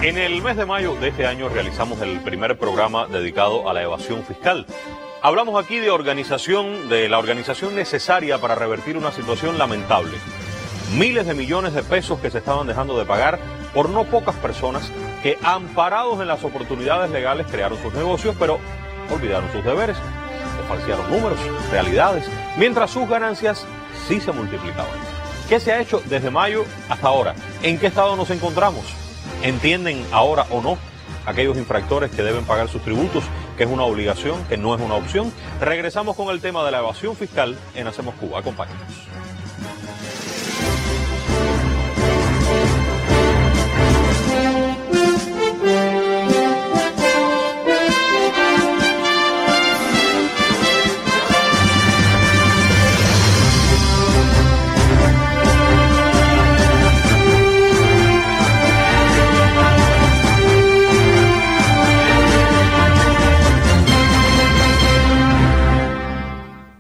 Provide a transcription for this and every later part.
En el mes de mayo de este año realizamos el primer programa dedicado a la evasión fiscal. Hablamos aquí de la organización necesaria para revertir una situación lamentable. Miles de millones de pesos que se estaban dejando de pagar por no pocas personas que, amparados en las oportunidades legales, crearon sus negocios, pero olvidaron sus deberes, o falsearon números, realidades, mientras sus ganancias sí se multiplicaban. ¿Qué se ha hecho desde mayo hasta ahora? ¿En qué estado nos encontramos? ¿Entienden ahora o no aquellos infractores que deben pagar sus tributos, que es una obligación, que no es una opción? Regresamos con el tema de la evasión fiscal en Hacemos Cuba. Acompáñenos.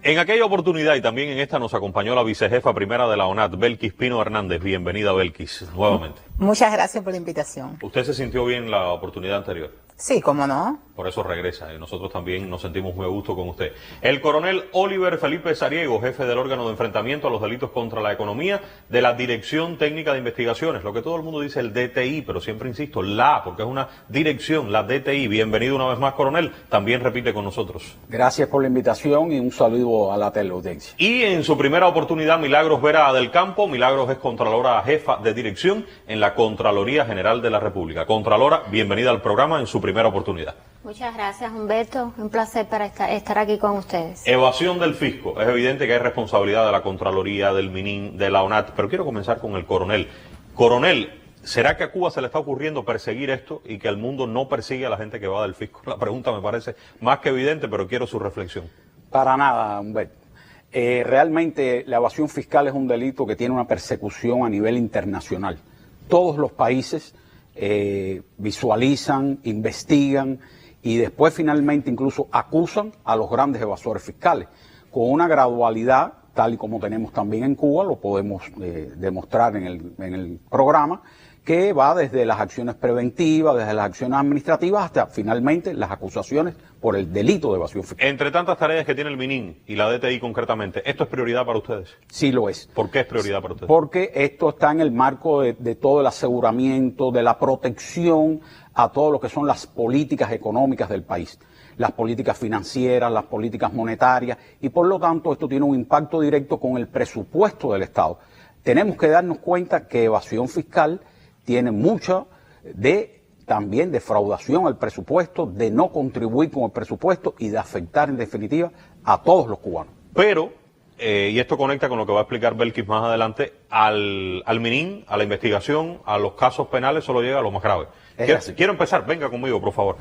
En aquella oportunidad y también en esta nos acompañó la vicejefa primera de la ONAT, Belkis Pino Hernández. Bienvenida, Belkis, nuevamente. Muchas gracias por la invitación. ¿Usted se sintió bien la oportunidad anterior? Sí, cómo no. Por eso regresa y nosotros también nos sentimos muy a gusto con usted. El coronel Oliver Felipe Sariego, jefe del órgano de enfrentamiento a los delitos contra la economía de la Dirección Técnica de Investigaciones, lo que todo el mundo dice el DTI, pero siempre insisto, porque es una dirección, la DTI. Bienvenido una vez más, coronel, también repite con nosotros. Gracias por la invitación y un saludo a la teleaudiencia. Y en su primera oportunidad, Milagros Vera del Campo. Milagros es Contralora Jefa de Dirección en la Contraloría General de la República. Contralora, bienvenida al programa en su primera oportunidad. Muchas gracias, Humberto. Un placer para estar aquí con ustedes. Evasión del fisco. Es evidente que hay responsabilidad de la Contraloría, del MININ, de la ONAT, pero quiero comenzar con el coronel. Coronel, ¿será que a Cuba se le está ocurriendo perseguir esto y que el mundo no persigue a la gente que va del fisco? La pregunta me parece más que evidente, pero quiero su reflexión. Para nada, Humberto. Realmente la evasión fiscal es un delito que tiene una persecución a nivel internacional. Todos los países visualizan, investigan y después finalmente incluso acusan a los grandes evasores fiscales con una gradualidad, tal y como tenemos también en Cuba, lo podemos demostrar en el programa, que va desde las acciones preventivas, desde las acciones administrativas, hasta finalmente las acusaciones por el delito de evasión fiscal. Entre tantas tareas que tiene el MININ y la DTI concretamente, ¿esto es prioridad para ustedes? Sí lo es. ¿Por qué es prioridad para ustedes? Porque esto está en el marco de todo el aseguramiento, de la protección a todo lo que son las políticas económicas del país, las políticas financieras, las políticas monetarias, y por lo tanto esto tiene un impacto directo con el presupuesto del Estado. Tenemos que darnos cuenta que evasión fiscal tiene mucha también defraudación al presupuesto, de no contribuir con el presupuesto y de afectar en definitiva a todos los cubanos. Pero, y esto conecta con lo que va a explicar Belkis más adelante, al MININ, a la investigación, a los casos penales, solo llega a lo más grave. Quiero empezar, venga conmigo, por favor.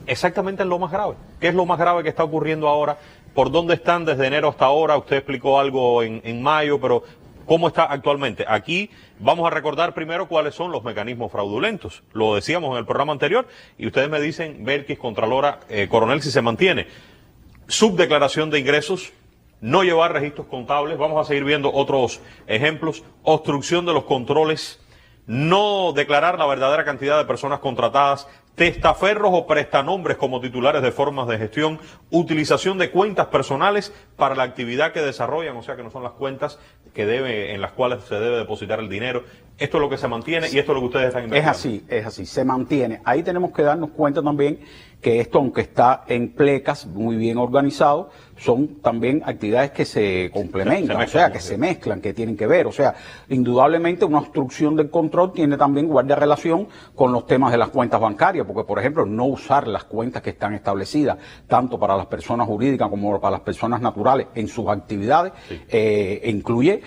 Exactamente en lo más grave. ¿Qué es lo más grave que está ocurriendo ahora? ¿Por dónde están desde enero hasta ahora? Usted explicó algo en mayo, pero ¿cómo está actualmente? Aquí vamos a recordar primero cuáles son los mecanismos fraudulentos. Lo decíamos en el programa anterior y ustedes me dicen, Belkis, Contralora, coronel, si se mantiene. Subdeclaración de ingresos, no llevar registros contables, vamos a seguir viendo otros ejemplos, obstrucción de los controles, no declarar la verdadera cantidad de personas contratadas, testaferros o prestanombres como titulares de formas de gestión, utilización de cuentas personales para la actividad que desarrollan, o sea que no son las cuentas en las cuales se debe depositar el dinero. Esto es lo que se mantiene y esto es lo que ustedes están investigando. Es así, se mantiene. Ahí tenemos que darnos cuenta también que esto, aunque está en plecas, muy bien organizado, son también actividades que se complementan, se mezclan, que tienen que ver. O sea, indudablemente una obstrucción del control tiene también guardia relación con los temas de las cuentas bancarias, porque, por ejemplo, no usar las cuentas que están establecidas, tanto para las personas jurídicas como para las personas naturales en sus actividades, incluye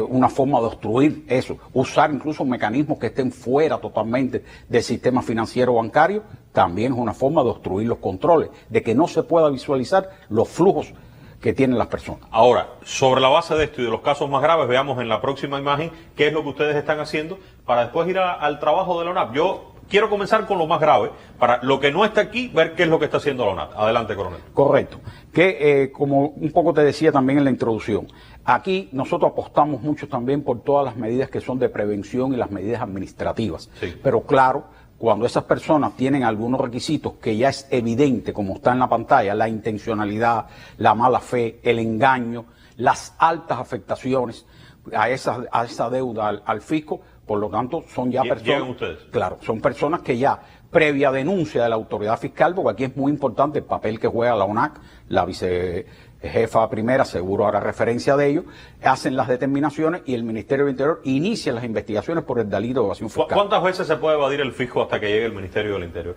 una forma de obstruir eso. Usar incluso mecanismos que estén fuera totalmente del sistema financiero bancario, también es una forma de obstruir los controles, de que no se pueda visualizar los flujos que tienen las personas. Ahora, sobre la base de esto y de los casos más graves, veamos en la próxima imagen qué es lo que ustedes están haciendo para después ir al trabajo de la ONAP. Yo quiero comenzar con lo más grave, para lo que no está aquí, ver qué es lo que está haciendo la ONAT. Adelante, coronel. Correcto. Que como un poco te decía también en la introducción, aquí nosotros apostamos mucho también por todas las medidas que son de prevención y las medidas administrativas. Sí. Pero claro, cuando esas personas tienen algunos requisitos que ya es evidente, como está en la pantalla, la intencionalidad, la mala fe, el engaño, las altas afectaciones a esa deuda al fisco, por lo tanto son ya personas. ¿Llegan ustedes? Claro, son personas que ya, previa denuncia de la autoridad fiscal, porque aquí es muy importante el papel que juega la ONAC, la vicejefa primera, seguro hará referencia de ello, hacen las determinaciones y el Ministerio del Interior inicia las investigaciones por el delito de evasión fiscal. ¿Cuántas veces se puede evadir el fisco hasta que llegue el Ministerio del Interior?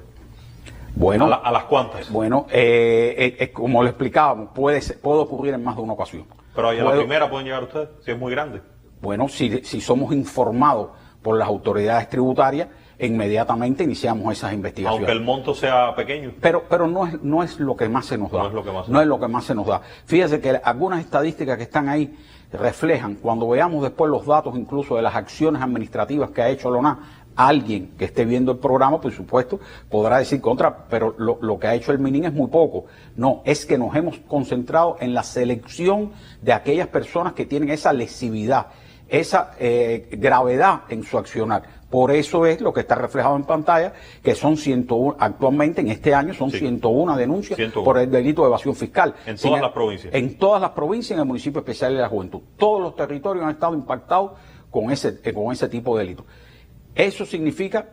Bueno, ¿A las cuántas? Bueno, como le explicábamos, puede ocurrir en más de una ocasión. Pero a la primera pueden llegar ustedes, si es muy grande. Bueno, si somos informados por las autoridades tributarias, inmediatamente iniciamos esas investigaciones. Aunque el monto sea pequeño. Pero no es lo que más se nos da. No es lo que más se nos da. Fíjese que algunas estadísticas que están ahí reflejan, cuando veamos después los datos incluso de las acciones administrativas que ha hecho la ONAC, alguien que esté viendo el programa, por supuesto, podrá decir pero lo que ha hecho el MININ es muy poco. No, es que nos hemos concentrado en la selección de aquellas personas que tienen esa lesividad, esa gravedad en su accionar. Por eso es lo que está reflejado en pantalla, que son 101, actualmente en este año son 101 denuncias 101. por el delito de evasión fiscal. En todas las provincias. En todas las provincias, en el municipio especial de la juventud. Todos los territorios han estado impactados con ese tipo de delitos. Eso significa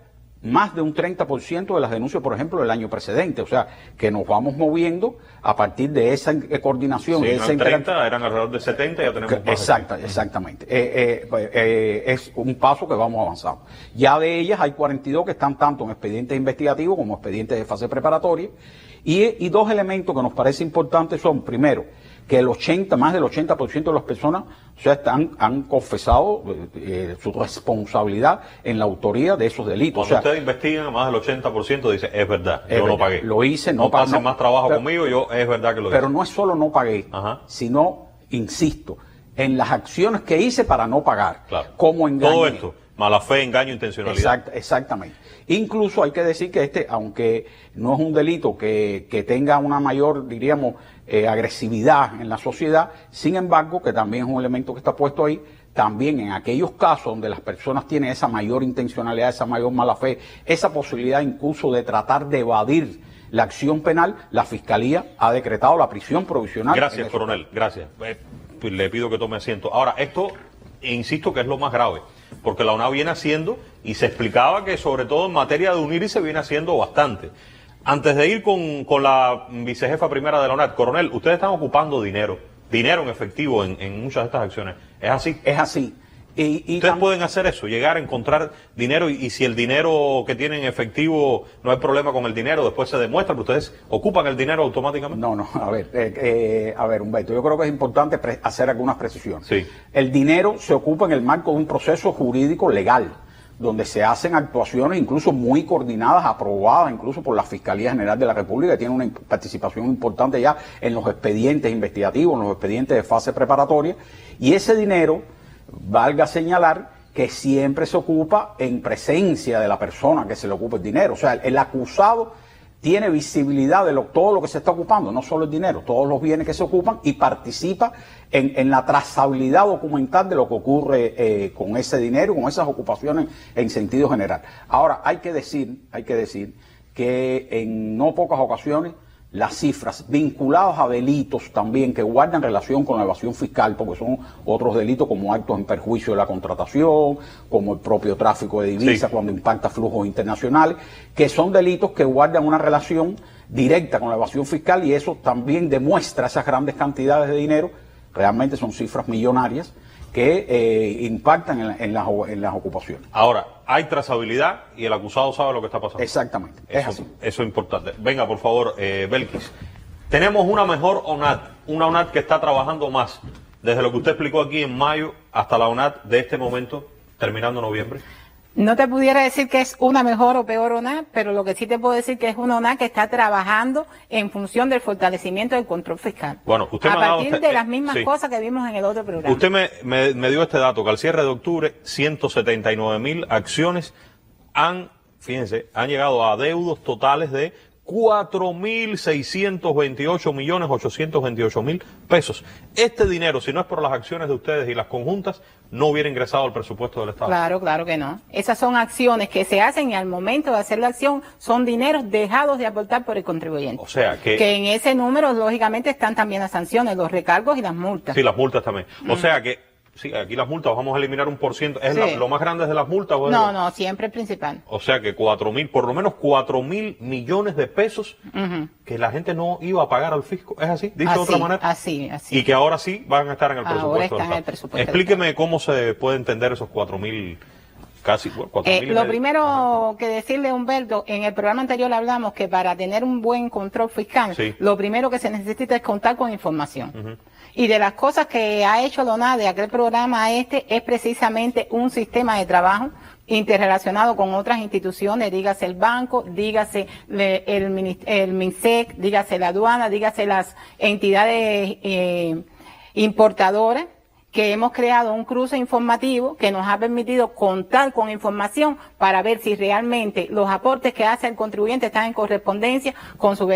más de un 30% de las denuncias, por ejemplo, del año precedente. O sea, que nos vamos moviendo a partir de esa coordinación. Sí, de esa 30, eran alrededor de 70, ya tenemos más. Exactamente. Es un paso que vamos avanzando. Ya de ellas hay 42 que están tanto en expedientes investigativos como expedientes de fase preparatoria. Y dos elementos que nos parece importantes son, primero, que más del 80% de las personas han confesado su responsabilidad en la autoría de esos delitos. Cuando ustedes investigan, más del 80% dice, es verdad, yo no pagué. Lo hice, no pasen más trabajo conmigo, es verdad que lo hice. Pero no es solo no pagué, sino, insisto, en las acciones que hice para no pagar. Claro. Como engañé. Todo esto, mala fe, engaño, intencionalidad. Exactamente. Incluso hay que decir que aunque no es un delito que tenga una mayor, diríamos, agresividad en la sociedad, sin embargo, que también es un elemento que está puesto ahí, también en aquellos casos donde las personas tienen esa mayor intencionalidad, esa mayor mala fe, esa posibilidad incluso de tratar de evadir la acción penal, la Fiscalía ha decretado la prisión provisional. Gracias, coronel, gracias. Le pido que tome asiento. Ahora, esto, insisto que es lo más grave, porque la ONAV viene haciendo, y se explicaba que sobre todo en materia de unir se viene haciendo bastante. Antes de ir con la vicejefa primera de la ONAT, coronel, ustedes están ocupando dinero en efectivo en muchas de estas acciones. ¿Es así? Es así. Y ustedes pueden hacer eso, llegar a encontrar dinero y si el dinero que tienen en efectivo no hay problema con el dinero, después se demuestra que ustedes ocupan el dinero automáticamente. No, a ver, Humberto, yo creo que es importante hacer algunas precisiones. Sí. El dinero se ocupa en el marco de un proceso jurídico legal, donde se hacen actuaciones incluso muy coordinadas, aprobadas incluso por la Fiscalía General de la República, que tiene una participación importante ya en los expedientes investigativos, en los expedientes de fase preparatoria, y ese dinero, valga señalar, que siempre se ocupa en presencia de la persona que se le ocupa el dinero. O sea, el acusado tiene visibilidad de todo lo que se está ocupando, no solo el dinero, todos los bienes que se ocupan, y participa en la trazabilidad documental de lo que ocurre con ese dinero, con esas ocupaciones en sentido general. Ahora, hay que decir que en no pocas ocasiones las cifras vinculadas a delitos también que guardan relación con la evasión fiscal, porque son otros delitos como actos en perjuicio de la contratación, como el propio tráfico de divisas cuando impacta flujos internacionales, que son delitos que guardan una relación directa con la evasión fiscal, y eso también demuestra esas grandes cantidades de dinero, realmente son cifras millonarias, que impactan en las ocupaciones. Ahora, hay trazabilidad y el acusado sabe lo que está pasando. Exactamente, es así. Eso es importante. Venga, por favor, Belkis. Tenemos una mejor ONAT, una ONAT que está trabajando más, desde lo que usted explicó aquí en mayo hasta la ONAT de este momento, terminando noviembre. No te pudiera decir que es una mejor o peor ONAT, pero lo que sí te puedo decir que es una ONAT que está trabajando en función del fortalecimiento del control fiscal. Bueno, usted a me ha dado partir de las mismas cosas que vimos en el otro programa. Usted me dio este dato, que al cierre de octubre 179.000 acciones han fíjense, han llegado a adeudos totales de 4.628.828.000 pesos. Este dinero, si no es por las acciones de ustedes y las conjuntas, no hubiera ingresado al presupuesto del Estado. Claro, claro que no. Esas son acciones que se hacen y al momento de hacer la acción son dineros dejados de aportar por el contribuyente. O sea que en ese número, lógicamente, están también las sanciones, los recargos y las multas. Sí, las multas también. O sea que sí, aquí las multas, vamos a eliminar un %. ¿Es Sí. lo más grande de las multas? ¿O No, siempre el principal. O sea que 4.000, por lo menos 4.000 millones de pesos que la gente no iba a pagar al fisco. ¿Es así? Dicho de otra manera. Así. Y que ahora sí van a estar en el Ahora presupuesto. están en el presupuesto. Explíqueme cómo se puede entender esos 4.000, casi 4.000. Lo primero que decirle, Humberto, en el programa anterior hablamos que para tener un buen control fiscal, Sí. lo primero que se necesita es contar con información. Y de las cosas que ha hecho la ONAD de aquel programa a este es precisamente un sistema de trabajo interrelacionado con otras instituciones, dígase el banco, dígase el MINSEC, dígase la aduana, dígase las entidades importadoras, que hemos creado un cruce informativo que nos ha permitido contar con información para ver si realmente los aportes que hace el contribuyente están en correspondencia con su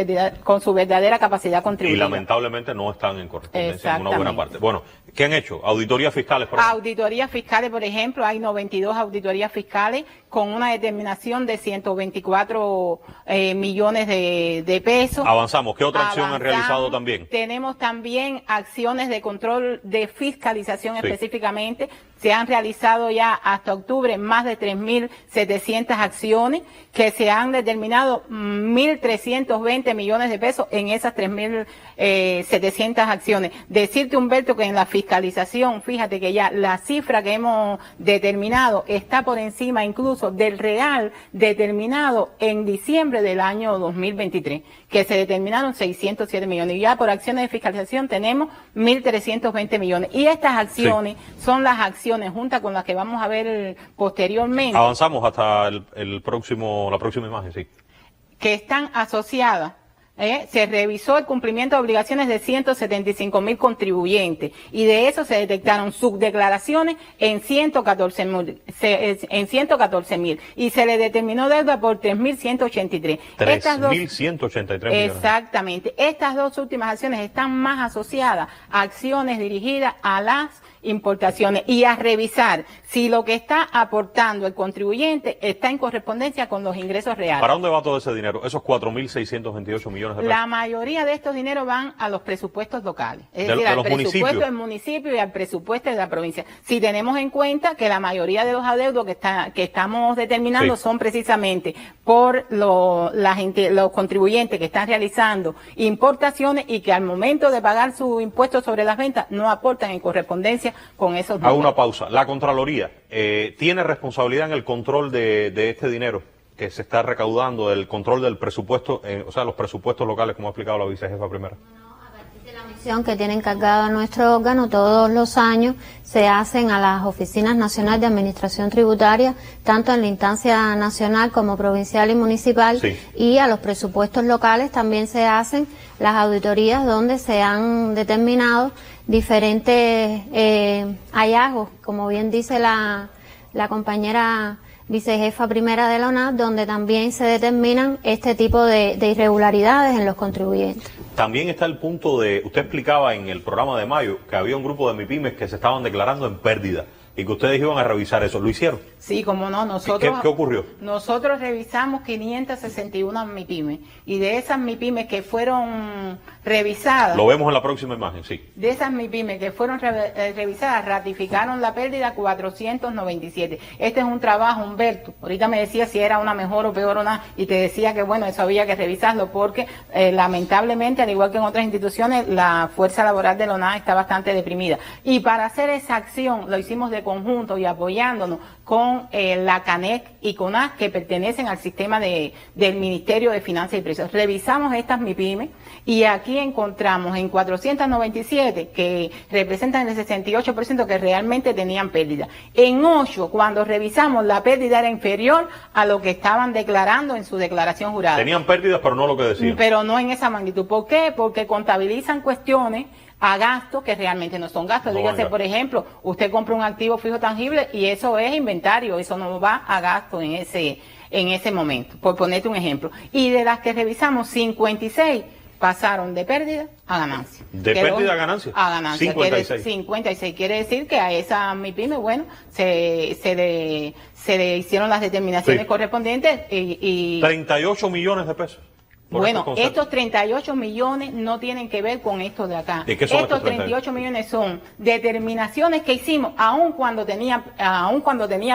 verdadera capacidad Y contributiva. lamentablemente no están en correspondencia en una buena Exactamente. parte. Bueno, ¿qué han hecho? Auditorías fiscales, por ejemplo. Auditorías fiscales, por ejemplo, hay 92 auditorías fiscales con una determinación de 124 millones de pesos. Avanzamos. ¿Qué otra acción han realizado también? Tenemos también acciones de control de fiscalización específicamente. Se han realizado ya hasta octubre más de 3.700 acciones que se han determinado 1.320 millones de pesos en esas 3.700 acciones. Decirte, Humberto, que en la fiscalización, fíjate que ya la cifra que hemos determinado está por encima incluso del real determinado en diciembre del año 2023, que se determinaron 607 millones. Y ya por acciones de fiscalización tenemos 1.320 millones. Y estas acciones son las acciones juntas con las que vamos a ver posteriormente. Avanzamos hasta la próxima imagen, sí. Que están asociadas. Se revisó el cumplimiento de obligaciones de 175.000 contribuyentes y de eso se detectaron subdeclaraciones en 114.000 y se le determinó deuda por 3.183. 3.183 millones. Exactamente. Estas dos últimas acciones están más asociadas a acciones dirigidas a las importaciones y a revisar si lo que está aportando el contribuyente está en correspondencia con los ingresos reales. ¿Para dónde va todo ese dinero? Esos 4.628 millones de pesos. La mayoría de estos dineros van a los presupuestos locales, es decir, de al los presupuesto municipios. del municipio y al presupuesto de la provincia. Si tenemos en cuenta que la mayoría de los adeudos que estamos determinando son precisamente por los contribuyentes que están realizando importaciones y que al momento de pagar su impuesto sobre las ventas no aportan en correspondencia con esos dineros. Hago una pausa. La Contraloría tiene responsabilidad en el control de este dinero que se está recaudando, el control del presupuesto, o sea, los presupuestos locales, como ha explicado la vicejefa primera. La misión que tiene encargado nuestro órgano todos los años se hacen a las oficinas nacionales de administración tributaria, tanto en la instancia nacional como provincial y municipal, y a los presupuestos locales también se hacen las auditorías donde se han determinado diferentes hallazgos, como bien dice la compañera vicejefa primera de la ONAD, donde también se determinan este tipo de irregularidades en los contribuyentes. También está el punto de, usted explicaba en el programa de mayo que había un grupo de MIPYMES que se estaban declarando en pérdida y que ustedes iban a revisar eso. ¿Lo hicieron? Sí, como no, nosotros... ¿Qué ocurrió? Nosotros revisamos 561 MIPYMES y de esas MIPYMES que fueron revisadas... Lo vemos en la próxima imagen, sí. De esas MIPYMES que fueron revisadas, ratificaron la pérdida 497. Este es un trabajo, Humberto. Ahorita me decía si era una mejor o peor o nada, y te decía que bueno, eso había que revisarlo porque lamentablemente, al igual que en otras instituciones, la fuerza laboral de la ONAD está bastante deprimida. Y para hacer esa acción lo hicimos de conjunto y apoyándonos con la CANEC y CONAC, que pertenecen al sistema del Ministerio de Finanzas y Precios. Revisamos estas MIPYMES y aquí encontramos en 497 que representan el 68% que realmente tenían pérdida. En 8, cuando revisamos, la pérdida era inferior a lo que estaban declarando en su declaración jurada. Tenían pérdidas, pero no lo que decían. Pero no en esa magnitud. ¿Por qué? Porque contabilizan cuestiones a gastos que realmente no son gastos. Dígase, por ejemplo, usted compra un activo fijo tangible y eso es inventario, eso no va a gasto en en ese momento, por ponerte un ejemplo. Y de las que revisamos, 56 pasaron de pérdida a ganancia. ¿De pérdida a ganancia? A ganancia. 56. 56. Quiere decir que a esa MIPYME, bueno, se le hicieron las determinaciones correspondientes y 38 millones de pesos. Bueno, estos 38 millones no tienen que ver con estos de acá. ¿Y qué son estos 38 millones son determinaciones que hicimos, aun cuando tenía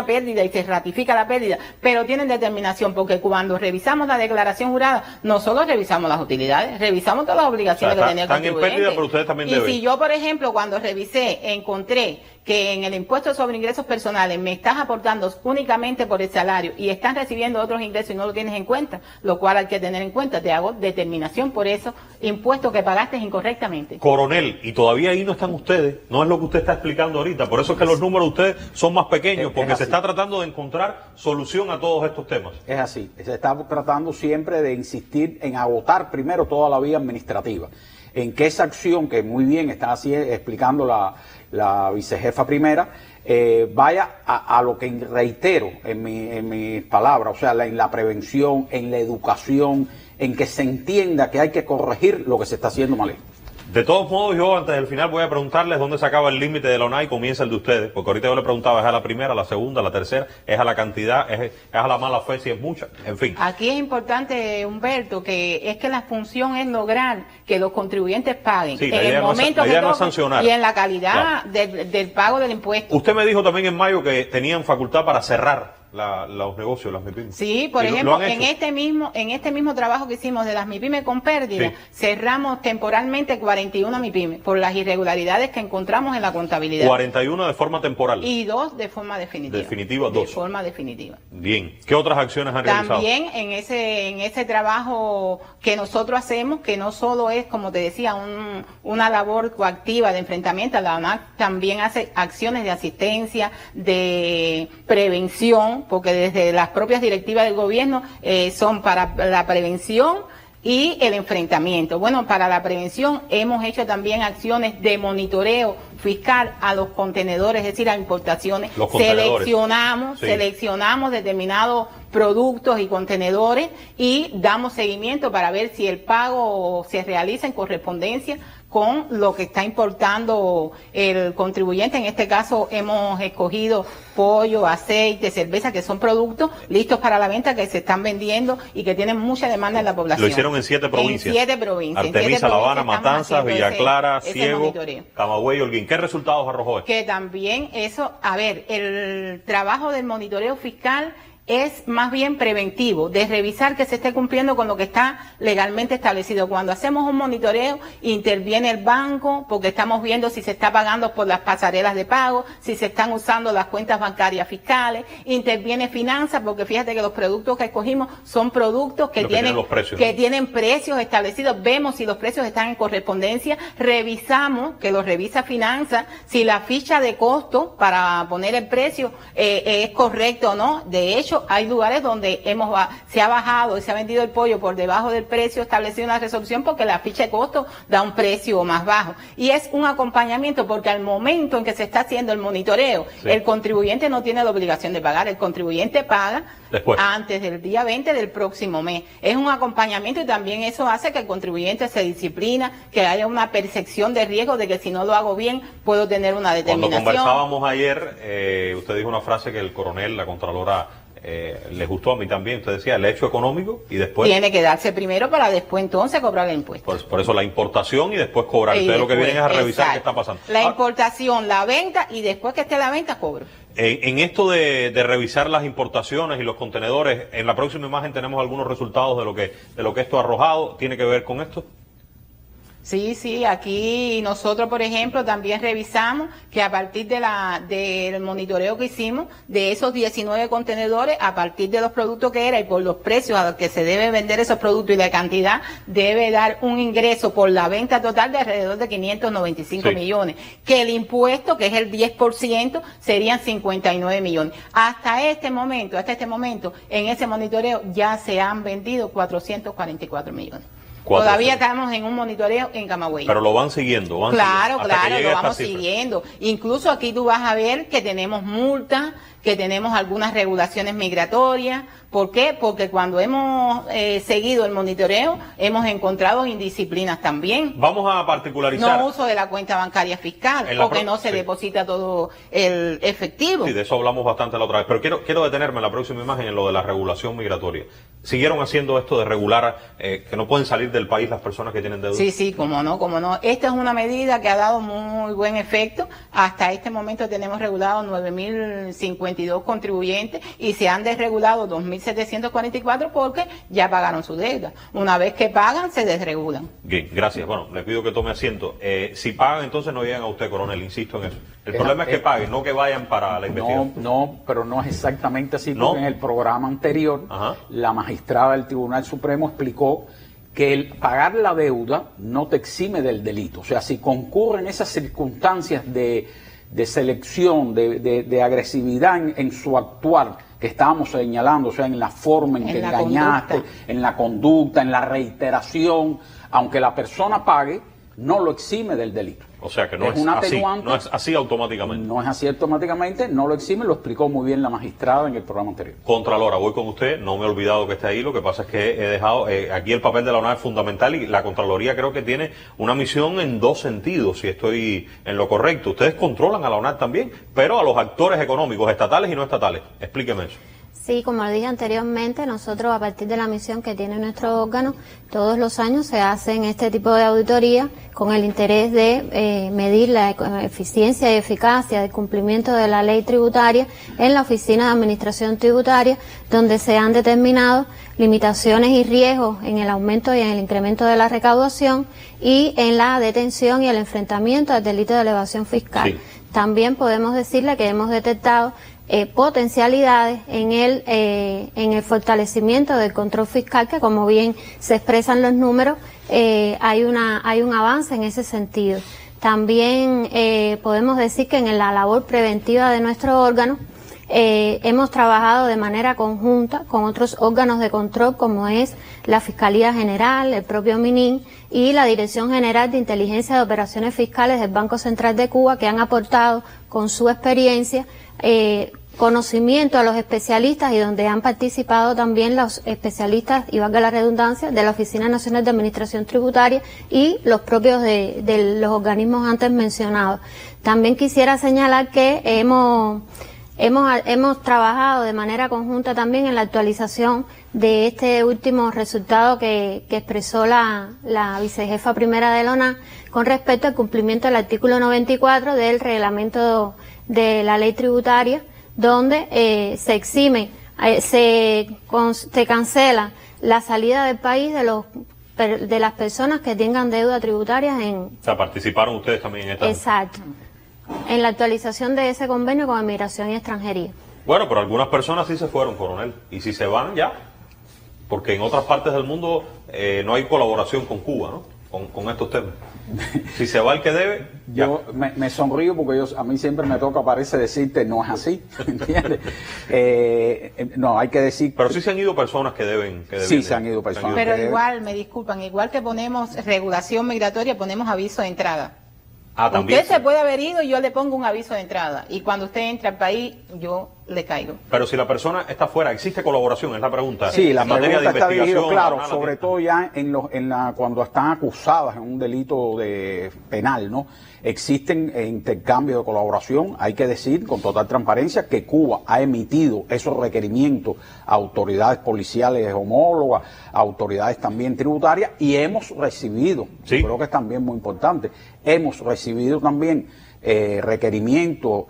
pérdida y se ratifica la pérdida, pero tienen determinación, porque cuando revisamos la declaración jurada, no solo revisamos las utilidades, revisamos todas las obligaciones que tenía el contribuyente. Están en pérdida, pero ustedes también deben. Y si yo, por ejemplo, cuando revisé, encontré que en el impuesto sobre ingresos personales me estás aportando únicamente por el salario y están recibiendo otros ingresos y no lo tienes en cuenta, lo cual hay que tener en cuenta, te hago determinación por esos impuestos que pagaste incorrectamente. Coronel, y todavía ahí no están ustedes, no es lo que usted está explicando ahorita, por eso es que los números de ustedes son más pequeños, porque se está tratando de encontrar solución a todos estos temas. Es así, se está tratando siempre de insistir en agotar primero toda la vía administrativa, en que esa acción que muy bien está así explicando la vicejefa primera, vaya a lo que reitero en mis palabras, o sea, en la prevención, en la educación, en que se entienda que hay que corregir lo que se está haciendo mal. De todos modos, yo antes del final voy a preguntarles dónde se acaba el límite de la ONAI y comienza el de ustedes, porque ahorita yo le preguntaba, ¿es a la primera, a la segunda, a la tercera? ¿Es a la cantidad? ¿Es a la mala fe si es mucha? En fin. Aquí es importante, Humberto, que la función es lograr que los contribuyentes paguen sí, en el momento que sancionar y en la calidad del pago del impuesto. Usted me dijo también en mayo que tenían facultad para cerrar los negocios, las MIPYME. Sí, por ejemplo, en este mismo trabajo que hicimos de las MIPYME con pérdida, cerramos temporalmente 41 MIPYME por las irregularidades que encontramos en la contabilidad. 41 de forma temporal. Y 2 de forma definitiva. Definitiva, 2. De forma definitiva. Bien. ¿Qué otras acciones han realizado? También en ese trabajo que nosotros hacemos, que no solo es, como te decía, una labor coactiva de enfrentamiento, la ANAC también hace acciones de asistencia, de prevención, porque desde las propias directivas del gobierno son para la prevención y el enfrentamiento. Bueno, para la prevención hemos hecho también acciones de monitoreo fiscal a los contenedores, es decir, a importaciones. Seleccionamos determinados productos y contenedores y damos seguimiento para ver si el pago se realiza en correspondencia con lo que está importando el contribuyente. En este caso hemos escogido pollo, aceite, cerveza, que son productos listos para la venta, que se están vendiendo y que tienen mucha demanda en la población. Lo hicieron en 7 provincias. En 7 provincias. Artemisa, La Habana, Matanzas, Villa Clara, Ciego, Camagüey y Holguín. ¿Qué resultados arrojó esto? Que también eso, a ver, el trabajo del monitoreo fiscal es más bien preventivo, de revisar que se esté cumpliendo con lo que está legalmente establecido. Cuando hacemos un monitoreo, interviene el banco, porque estamos viendo si se está pagando por las pasarelas de pago, si se están usando las cuentas bancarias fiscales, interviene finanzas, porque fíjate que los productos que escogimos son productos que tienen precios establecidos, vemos si los precios están en correspondencia, revisamos, que los revisa finanzas, si la ficha de costo para poner el precio es correcto o no. De hecho, hay lugares donde se ha bajado y se ha vendido el pollo por debajo del precio establecido en la resolución porque la ficha de costo da un precio más bajo. Y es un acompañamiento porque al momento en que se está haciendo el monitoreo, el contribuyente no tiene la obligación de pagar, el contribuyente paga después, antes del día 20 del próximo mes. Es un acompañamiento y también eso hace que el contribuyente se disciplina, que haya una percepción de riesgo de que si no lo hago bien puedo tener una determinación. Cuando conversábamos ayer, usted dijo una frase que el coronel, la contralora, les gustó, a mí también. Usted decía el hecho económico y después tiene que darse primero para después entonces cobrar el impuesto. Por eso la importación y después cobrar. Ustedes lo que vienen es a revisar qué está pasando. La importación, la venta y después que esté la venta cobro. En esto de revisar las importaciones y los contenedores, en la próxima imagen tenemos algunos resultados de lo que esto ha arrojado. ¿Tiene que ver con esto? Sí, aquí nosotros, por ejemplo, también revisamos que a partir del monitoreo que hicimos, de esos 19 contenedores, a partir de los productos que era y por los precios a los que se debe vender esos productos y la cantidad, debe dar un ingreso por la venta total de alrededor de 595 millones, que el impuesto, que es el 10%, serían 59 millones. Hasta este momento, en ese monitoreo ya se han vendido 444 millones. Todavía estamos en un monitoreo en Camagüey. Pero lo van siguiendo, Claro, lo vamos siguiendo. Incluso aquí tú vas a ver que tenemos multas, que tenemos algunas regulaciones migratorias. ¿Por qué? Porque cuando hemos seguido el monitoreo, hemos encontrado indisciplinas también. Vamos a particularizar. No uso de la cuenta bancaria fiscal, porque no se deposita todo el efectivo. Sí, de eso hablamos bastante la otra vez. Pero quiero detenerme en la próxima imagen en lo de la regulación migratoria. ¿Siguieron haciendo esto de regular que no pueden salir del país las personas que tienen deuda? Sí, cómo no. Esta es una medida que ha dado muy buen efecto. Hasta este momento tenemos regulados 9.052 contribuyentes y se han desregulado 2.744 porque ya pagaron su deuda. Una vez que pagan, se desregulan. Bien, gracias. Bueno, le pido que tome asiento. Si pagan, entonces no llegan a usted, coronel, insisto en eso. El problema es que paguen, no que vayan para la investigación. No, pero no es exactamente así, porque en el programa anterior, la magistrada del Tribunal Supremo explicó que el pagar la deuda no te exime del delito. O sea, si concurren esas circunstancias de selección, de agresividad en su actuar, que estábamos señalando, o sea, en la forma en que engañaste, en la conducta, en la reiteración, aunque la persona pague, no lo exime del delito. O sea que no es así, no es así automáticamente. No es así automáticamente, no lo exime, lo explicó muy bien la magistrada en el programa anterior. Contralora, voy con usted, no me he olvidado que esté ahí, lo que pasa es que he dejado, aquí el papel de la UNAV es fundamental y la Contraloría creo que tiene una misión en dos sentidos, si estoy en lo correcto. Ustedes controlan a la UNAV también, pero a los actores económicos, estatales y no estatales. Explíqueme eso. Sí, como lo dije anteriormente, nosotros a partir de la misión que tiene nuestro órgano, todos los años se hacen este tipo de auditoría con el interés de medir la eficiencia y eficacia del cumplimiento de la ley tributaria en la Oficina de Administración Tributaria, donde se han determinado limitaciones y riesgos en el aumento y en el incremento de la recaudación y en la detención y el enfrentamiento al delito de evasión fiscal. Sí. También podemos decirle que hemos detectado potencialidades en el fortalecimiento del control fiscal, que como bien se expresan los números, hay un avance en ese sentido. También podemos decir que en la labor preventiva de nuestro órgano hemos trabajado de manera conjunta con otros órganos de control como es la Fiscalía General, el propio MININ y la Dirección General de Inteligencia de Operaciones Fiscales del Banco Central de Cuba, que han aportado con su experiencia conocimiento a los especialistas y donde han participado también los especialistas, y valga la redundancia, de la Oficina Nacional de Administración Tributaria y los propios de los organismos antes mencionados. También quisiera señalar que hemos trabajado de manera conjunta también en la actualización de este último resultado que expresó la vicejefa primera de la ONAV con respecto al cumplimiento del artículo 94 del reglamento de la ley tributaria, donde se exime, se cancela la salida del país de las personas que tengan deuda tributaria O sea, participaron ustedes también en esta. Exacto. En la actualización de ese convenio con Inmigración y Extranjería. Bueno, pero algunas personas sí se fueron, coronel. Y si se van, ya. Porque en otras partes del mundo no hay colaboración con Cuba, ¿no? Con estos temas. Si se va el que debe, ya. Yo me sonrío porque a mí siempre me toca, parece decirte, no es así, ¿entiendes? No, hay que decir... Pero sí se han ido personas que deben sí, se han ido personas. Pero igual, me disculpan, igual que ponemos regulación migratoria, ponemos aviso de entrada. También. Usted se puede haber ido y yo le pongo un aviso de entrada. Y cuando usted entra al país, yo le caigo. Pero si la persona está fuera, ¿existe colaboración? Es la pregunta. Sí, la pregunta está dirigida, claro, sobre todo ya cuando están acusadas en un delito penal, ¿no? Existen intercambios de colaboración. Hay que decir con total transparencia que Cuba ha emitido esos requerimientos a autoridades policiales homólogas, a autoridades también tributarias, y hemos recibido, sí. Creo que es también muy importante, hemos recibido también requerimientos,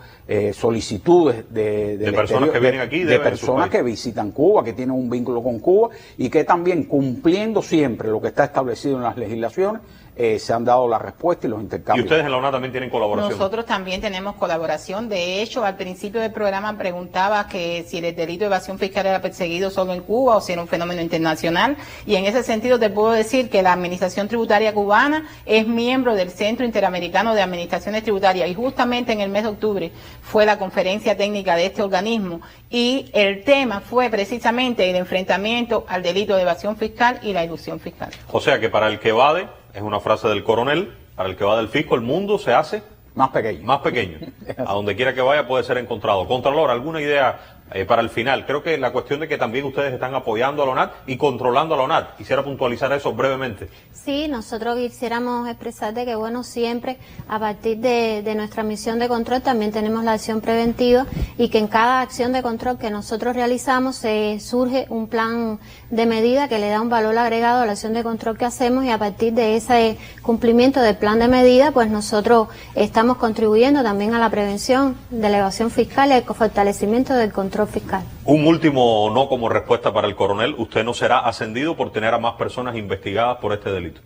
solicitudes de personas que vienen aquí, de personas que visitan Cuba, que tienen un vínculo con Cuba y que también, cumpliendo siempre lo que está establecido en las legislaciones, se han dado la respuesta y los intercambios. ¿Y ustedes en la UNAV también tienen colaboración? Nosotros también tenemos colaboración. De hecho, al principio del programa preguntaba que si el delito de evasión fiscal era perseguido solo en Cuba o si era un fenómeno internacional. Y en ese sentido te puedo decir que la Administración Tributaria Cubana es miembro del Centro Interamericano de Administraciones Tributarias. Y justamente en el mes de octubre fue la conferencia técnica de este organismo y el tema fue precisamente el enfrentamiento al delito de evasión fiscal y la ilusión fiscal. O sea que para el que evade, es una frase del coronel, para el que evade el fisco, el mundo se hace más pequeño. Más pequeño. A donde quiera que vaya puede ser encontrado. Contralor, ¿alguna idea para el final? Creo que la cuestión de que también ustedes están apoyando a la ONAT y controlando a la ONAT. Quisiera puntualizar eso brevemente. Sí, nosotros quisiéramos expresar de que, bueno, siempre a partir de nuestra misión de control también tenemos la acción preventiva y que en cada acción de control que nosotros realizamos surge un plan de medida que le da un valor agregado a la acción de control que hacemos y a partir de ese cumplimiento del plan de medida, pues nosotros estamos contribuyendo también a la prevención de la evasión fiscal y al fortalecimiento del control fiscal. Un último no como respuesta para el coronel. Usted no será ascendido por tener a más personas investigadas por este delito.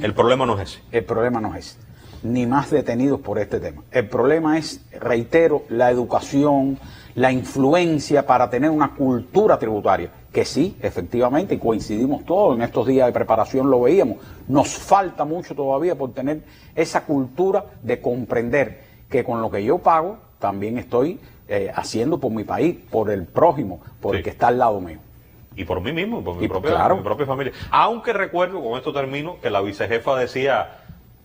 El problema no es ese. El problema no es ese. Ni más detenidos por este tema. El problema es, reitero, la educación, la influencia para tener una cultura tributaria. Que sí, efectivamente, y coincidimos todos, en estos días de preparación lo veíamos, nos falta mucho todavía por tener esa cultura de comprender que con lo que yo pago también estoy haciendo por mi país, por el prójimo, por el que está al lado mío. Y por mí mismo, por mi propia familia. Aunque recuerdo, con esto termino, que la vicejefa decía,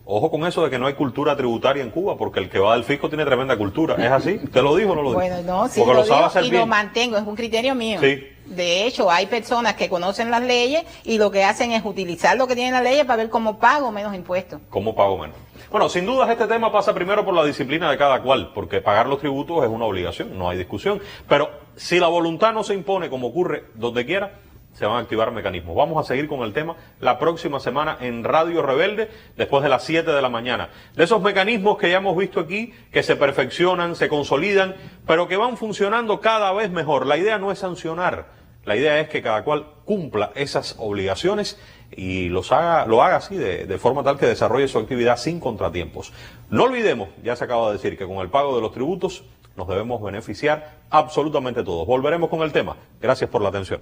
ojo con eso de que no hay cultura tributaria en Cuba, porque el que va del fisco tiene tremenda cultura. ¿Es así? ¿Usted lo dijo o no lo dijo? Bueno, no, sí porque lo lo sabe digo hacer y bien. lo mantengo, es un criterio mío. Sí. De hecho, hay personas que conocen las leyes y lo que hacen es utilizar lo que tienen las leyes para ver cómo pago menos impuestos. ¿Cómo pago menos? Bueno, sin dudas este tema pasa primero por la disciplina de cada cual, porque pagar los tributos es una obligación, no hay discusión. Pero si la voluntad no se impone, como ocurre donde quiera, se van a activar mecanismos. Vamos a seguir con el tema la próxima semana en Radio Rebelde, después de las 7 de la mañana. De esos mecanismos que ya hemos visto aquí, que se perfeccionan, se consolidan, pero que van funcionando cada vez mejor. La idea no es sancionar, la idea es que cada cual cumpla esas obligaciones y lo haga así, de forma tal que desarrolle su actividad sin contratiempos. No olvidemos, ya se acaba de decir, que con el pago de los tributos nos debemos beneficiar absolutamente todos. Volveremos con el tema. Gracias por la atención.